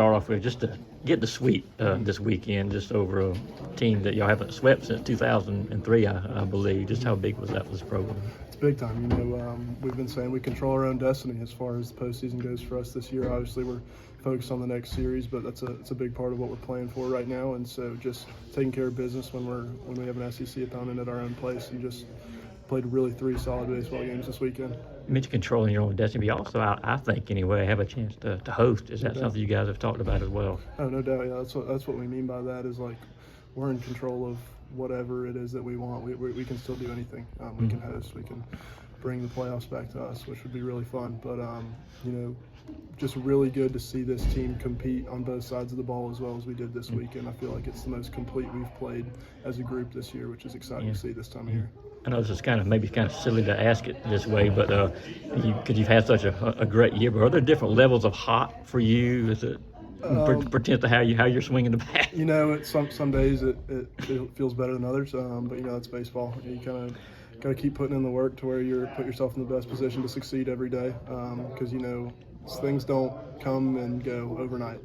Start off with just to get the sweep this weekend, just over a team that y'all haven't swept since 2003, I believe. Just how big was that for this program? It's big time. We've been saying we control our own destiny as far as the postseason goes for us this year. Obviously, we're focused on the next series, but it's a big part of what we're playing for right now. And so, just taking care of business when we have an SEC opponent at our own place, and just played really 3 solid baseball games this weekend. You mentioned controlling your own destiny, but also, I think anyway, have a chance to host. Is that something you guys have talked about as well? Oh, no doubt. Yeah, that's what we mean by that. Is like we're in control of whatever it is that we want. We can still do anything. We can host. We can bring the playoffs back to us, which would be really fun. But just really good to see this team compete on both sides of the ball as well as we did this weekend. I feel like it's the most complete we've played as a group this year, which is exciting to see this time of year. I know this is maybe kind of silly to ask it this way, but because you've had such a great year, but are there different levels of hot for you? Is it pretend to how you're swinging the bat? Some days it feels better than others, but that's baseball. You kind of got to keep putting in the work to where you put yourself in the best position to succeed every day, because things don't come and go overnight.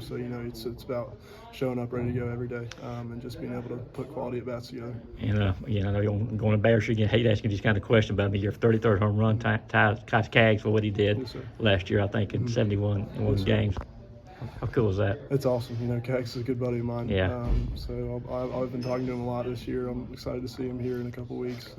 So it's about showing up ready to go every day, and just being able to put quality at bats together. And I know you're going to embarrass you again. I hate asking these kind of questions, but I mean, your 33rd home run ties Cags for what he did last year, I think, in 71 games. How cool is that? It's awesome. Cags is a good buddy of mine. Yeah. So I've been talking to him a lot this year. I'm excited to see him here in a couple of weeks.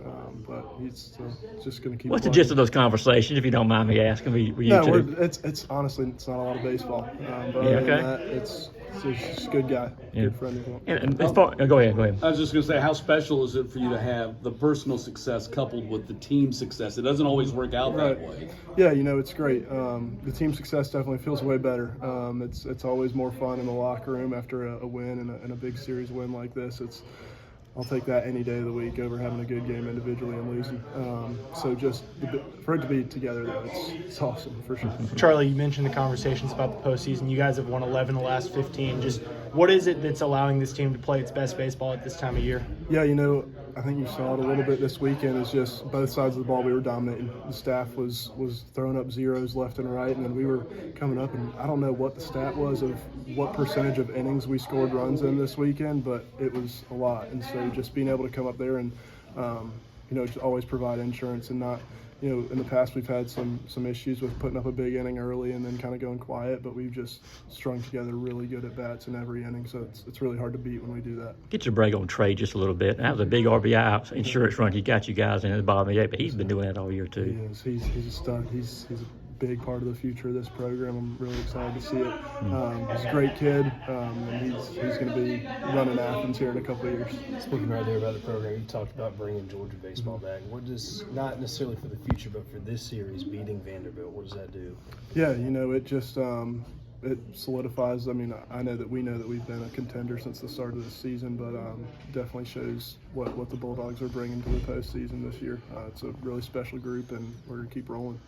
But he's just going to keep. What's playing. the gist of those conversations, if you don't mind me asking? It's honestly, it's not a lot of baseball. But other than that, it's just a good guy, good friend. Go ahead. I was just going to say, how special is it for you to have the personal success coupled with the team success? It doesn't always work out that way. Yeah, it's great. The team success definitely feels way better. It's always more fun in the locker room after a win and a big series win like this. I'll take that any day of the week over having a good game individually and losing. So just for it to be together, though, it's awesome for sure. Charlie, you mentioned the conversations about the postseason. You guys have won 11 of the last 15. Just what is it that's allowing this team to play its best baseball at this time of year? Yeah, I think you saw it a little bit this weekend. It's just both sides of the ball we were dominating. The staff was throwing up zeros left and right, and then we were coming up, and I don't know what the stat was of what percentage of innings we scored runs in this weekend, but it was a lot. And so just being able to come up there and just always provide insurance and not, in the past we've had some issues with putting up a big inning early and then kind of going quiet, but we've just strung together really good at bats in every inning, so it's really hard to beat when we do that. Get your break on Trey just a little bit. That was a big RBI insurance run. He got you guys in the bottom of the 8th, but he's been doing that all year too. He is. He's a stud. He's a big part of the future of this program. I'm really excited to see it. He's a great kid, and he's going to be running Athens here in a couple of years. Speaking right there about the program, you talked about bringing Georgia baseball back. What does, not necessarily for the future, but for this series, beating Vanderbilt, what does that do? Yeah, it just it solidifies. I mean, I know that we know that we've been a contender since the start of the season, but definitely shows what the Bulldogs are bringing to the postseason this year. It's a really special group, and we're going to keep rolling.